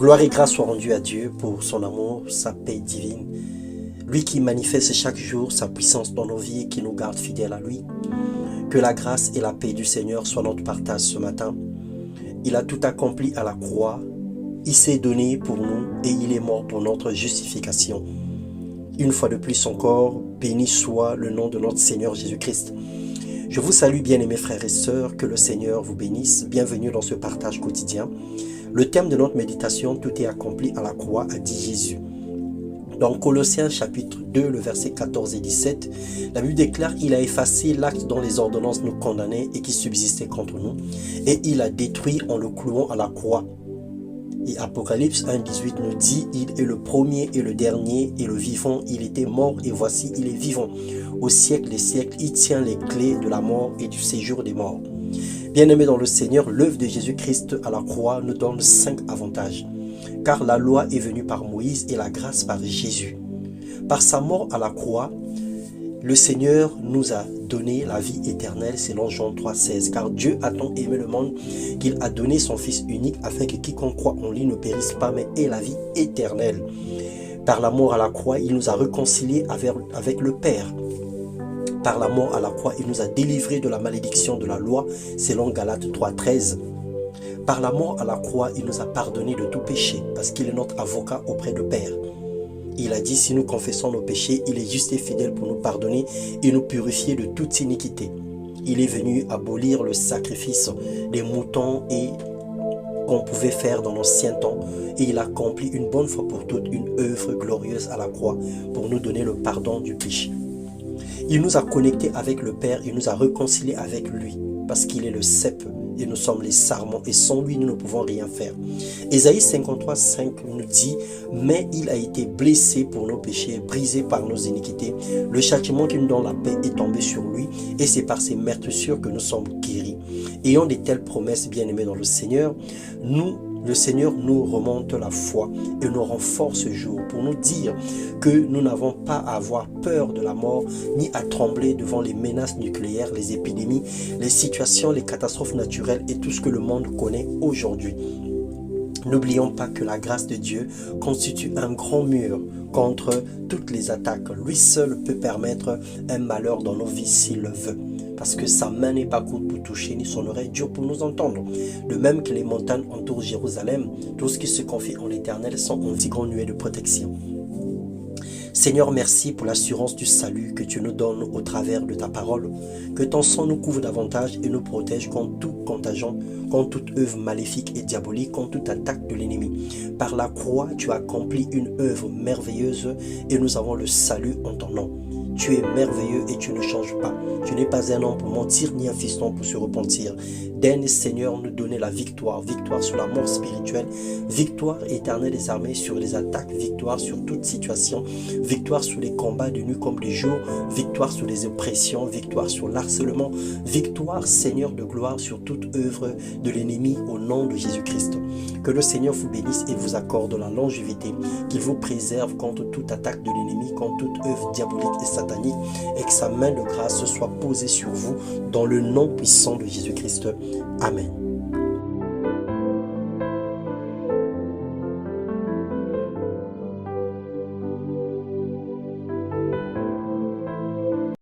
Gloire et grâce soient rendues à Dieu pour son amour, sa paix divine. Lui qui manifeste chaque jour sa puissance dans nos vies et qui nous garde fidèles à lui. Que la grâce et la paix du Seigneur soient notre partage ce matin. Il a tout accompli à la croix. Il s'est donné pour nous et il est mort pour notre justification. Une fois de plus encore, béni soit le nom de notre Seigneur Jésus-Christ. Je vous salue bien-aimés frères et sœurs, que le Seigneur vous bénisse. Bienvenue dans ce partage quotidien. Le thème de notre méditation, tout est accompli à la croix, a dit Jésus. Dans Colossiens chapitre 2, le verset 14 et 17, la Bible déclare qu'il a effacé l'acte dont les ordonnances nous condamnaient et qui subsistait contre nous, et il a détruit en le clouant à la croix. Et Apocalypse 1, 18 nous dit, il est le premier et le dernier et le vivant, il était mort et voici il est vivant. Au siècle des siècles, il tient les clés de la mort et du séjour des morts. Bien-aimés dans le Seigneur, l'œuvre de Jésus-Christ à la croix nous donne 5 avantages. Car la loi est venue par Moïse et la grâce par Jésus. Par sa mort à la croix, le Seigneur nous a donné la vie éternelle selon Jean 3, 16. Car Dieu a tant aimé le monde qu'il a donné son Fils unique afin que quiconque croit en lui ne périsse pas mais ait la vie éternelle. Par la mort à la croix, il nous a réconciliés avec le Père. Par la mort à la croix, il nous a délivrés de la malédiction de la loi selon Galates 3, 13. Par la mort à la croix, il nous a pardonné de tout péché parce qu'il est notre avocat auprès du Père. Il a dit, si nous confessons nos péchés, il est juste et fidèle pour nous pardonner et nous purifier de toute iniquité. Il est venu abolir le sacrifice des moutons et qu'on pouvait faire dans l'ancien temps et il a accompli une bonne fois pour toutes une œuvre glorieuse à la croix pour nous donner le pardon du péché. Il nous a connectés avec le Père, il nous a réconciliés avec lui parce qu'il est le cep et nous sommes les sarments et sans lui nous ne pouvons rien faire. Ésaïe 53, 5 nous dit, mais il a été blessé pour nos péchés, brisé par nos iniquités. Le châtiment qui nous donne la paix est tombé sur lui et c'est par ses meurtrissures que nous sommes guéris. Ayant de telles promesses bien-aimées dans le Seigneur, le Seigneur nous remonte la foi et nous renforce ce jour pour nous dire que nous n'avons pas à avoir peur de la mort ni à trembler devant les menaces nucléaires, les épidémies, les situations, les catastrophes naturelles et tout ce que le monde connaît aujourd'hui. N'oublions pas que la grâce de Dieu constitue un grand mur contre toutes les attaques. Lui seul peut permettre un malheur dans nos vies s'il le veut. Parce que sa main n'est pas courte pour toucher, ni son oreille dure pour nous entendre. De même que les montagnes entourent Jérusalem, tout ce qui se confie en l'Éternel sont en si grand nuée de protection. Seigneur, merci pour l'assurance du salut que tu nous donnes au travers de ta parole. Que ton sang nous couvre davantage et nous protège contre tout contagion, contre toute œuvre maléfique et diabolique, contre toute attaque de l'ennemi. Par la croix, tu as accompli une œuvre merveilleuse et nous avons le salut en ton nom. Tu es merveilleux et tu ne changes pas. Tu n'es pas un homme pour mentir, ni un fiston pour se repentir. Daigne, Seigneur, nous donner la victoire. Victoire sur la mort spirituelle, victoire éternelle des armées sur les attaques, victoire sur toute situation, victoire sur les combats de nuit comme de jour, victoire sur les oppressions, victoire sur l'harcèlement, victoire, Seigneur de gloire, sur toute œuvre de l'ennemi au nom de Jésus-Christ. Que le Seigneur vous bénisse et vous accorde la longévité, qu'il vous préserve contre toute attaque de l'ennemi, contre toute œuvre diabolique et satanique, et que sa main de grâce soit posée sur vous dans le nom puissant de Jésus-Christ. Amen.